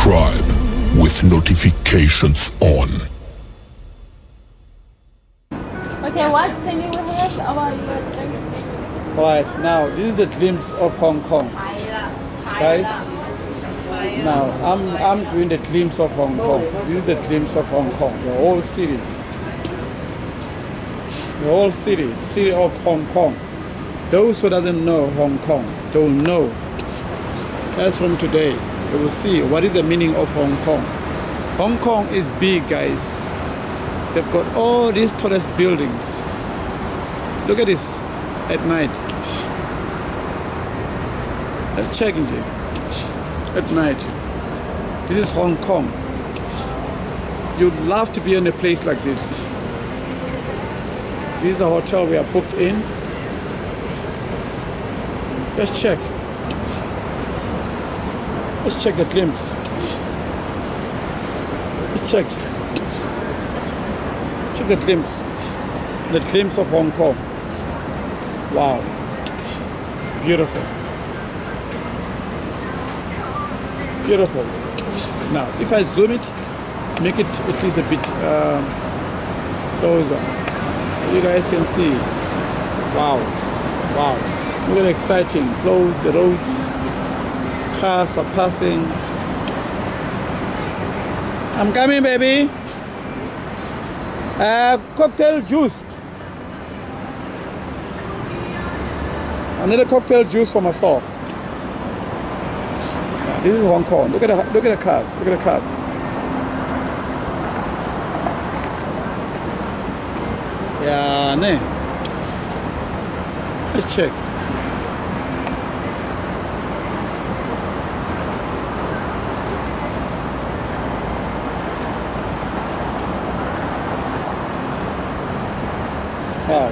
subscribe with notifications on. Okay, what can you have about your drink? Alright, now this is the glimpse of Hong Kong. Guys, now I'm doing the glimpse of Hong Kong. This is the glimpse of Hong Kong, the whole city. The whole city of Hong Kong. Those who doesn't know Hong Kong, they will know. As from today, they will see what is the meaning of Hong Kong. Hong Kong is big, guys. They've got all these tallest buildings. Look at this at night. Let's check in here. At night. This is Hong Kong. You'd love to be in a place like this. This is the hotel we are booked in. Let's check. Let's check the glimpse. Let's check. Check the glimpse. The glimpse of Hong Kong. Wow. Beautiful. Beautiful. Now, if I zoom it, make it at least a bit closer, so you guys can see. Wow. Wow. Look at the exciting. Close the roads. Cars are passing. I'm coming, baby. Cocktail juice. I need a cocktail juice for myself. This is Hong Kong. Look at the cars. Look at the cars. Yeah, ne. Let's check. Wow.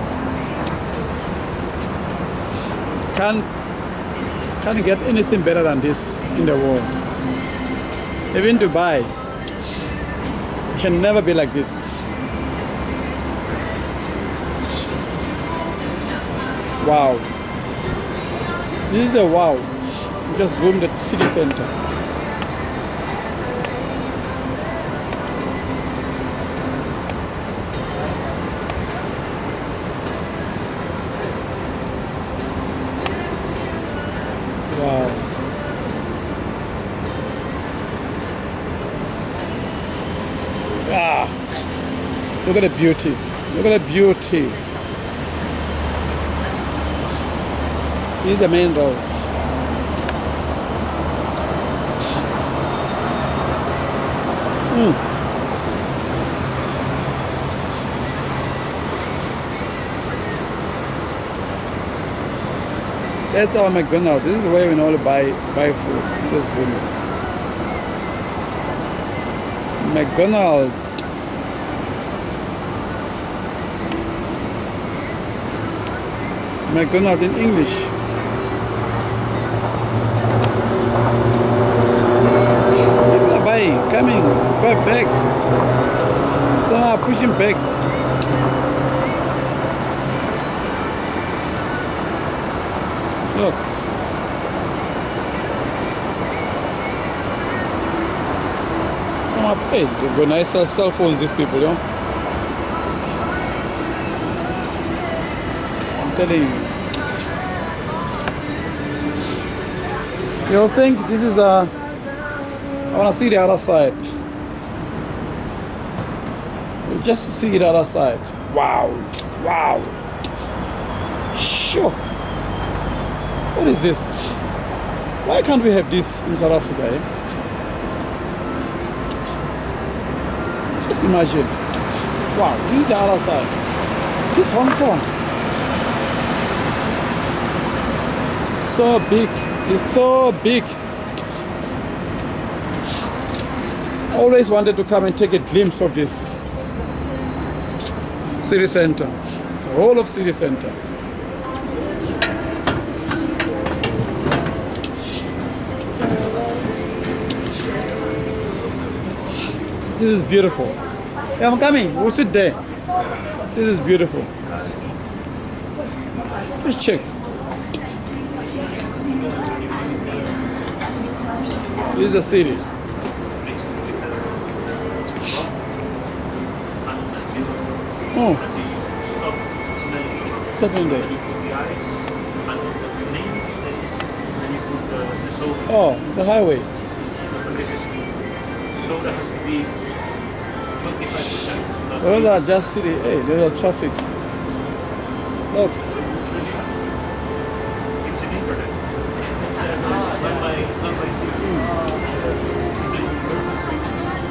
Can't get anything better than this in the world. Even Dubai can never be like this. Wow. This is a wow. We just zoomed at city center. Wow. Ah. Look at the beauty. Look at the beauty. This is the main road. That's our McDonald's. This is where we normally buy food. Just zoom it. McDonald's. McDonald's in English. People are buying, coming, buy bags. Some are pushing bags. Look. Some are paid. They're going to sell cell phones, these people, you know. I'm telling you. You think this is a... I want to see the other side. Just see the other side. Wow. Wow. Sure. What is this? Why can't we have this in South Africa? Eh? Just imagine. Wow, this is the other side. This is Hong Kong. So big. It's so big. I always wanted to come and take a glimpse of this city center. The whole of city center. This is beautiful. Yeah, I'm coming. We'll sit there. This is beautiful. Let's check. This is the city. Oh, until you stop smelling it. something Then there. you put the ice, and on the remaining space, then you put the soda. Oh, it's a highway. But this is soda has to be 25%. Not Those are just city. Hey, there's a traffic. Look, It's an internet. It's not my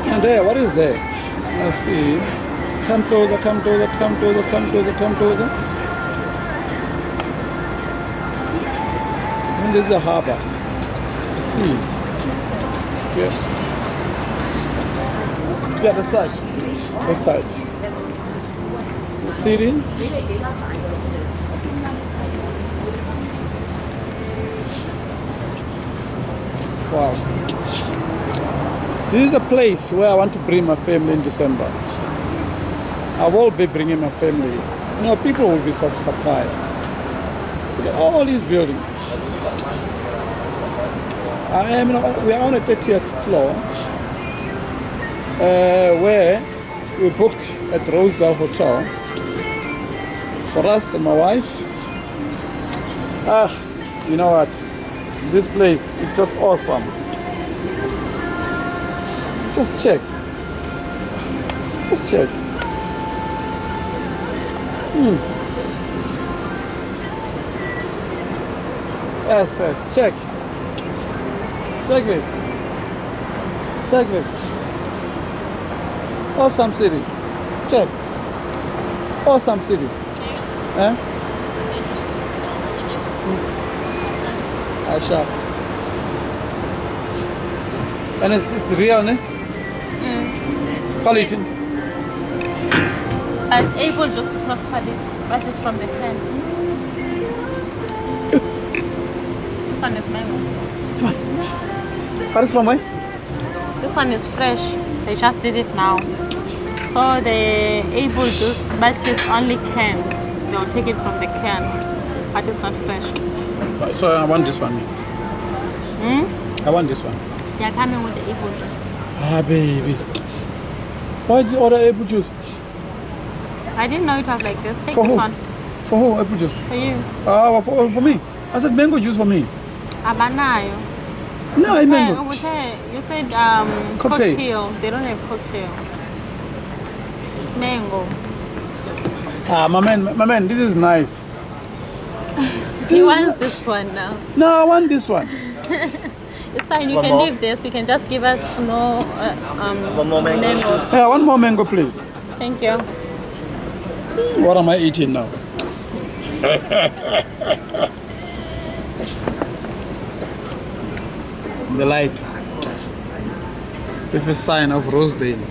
and there, what is there? Let's see. Come closer, come closer, come closer, come closer, come closer. And there's the harbor. Sea. Yes. Yeah, that's side. That side. The city. Wow. This is the place where I want to bring my family in December. I will be bringing my family. You know, people will be so surprised. Look at all these buildings. We are on the 30th floor, where we booked at Roseville Hotel for us and my wife. You know what? This place is just awesome. Just check. Just check. Yes, yes. Check. Check it. Check it. Awesome city. Check. Awesome city. Eh? Aisha. And it's real, ne? Quality. But apple juice is not quality, but it's from the can. This one is mango. What is from where? This one is fresh. They just did it now. So the apple juice, but it's only cans. They'll take it from the can, but it's not fresh. So I want this one. I want this one. They are coming with the apple juice. Ah, baby. Why did you order apple juice? I didn't know it was like this. Take For this who? one For who? Apple juice? for you. For me. I said mango juice for me. Abanayo. No, it's mango. You said Cocktail. cocktail. They don't have cocktail. It's mango. My man, this is nice. He wants this one now. No, I want this one. It's fine. You One can more? leave this. You can just give us more One more mango. Yeah, one more mango, please. Thank you. What am I eating now? The light with a sign of Rosedale.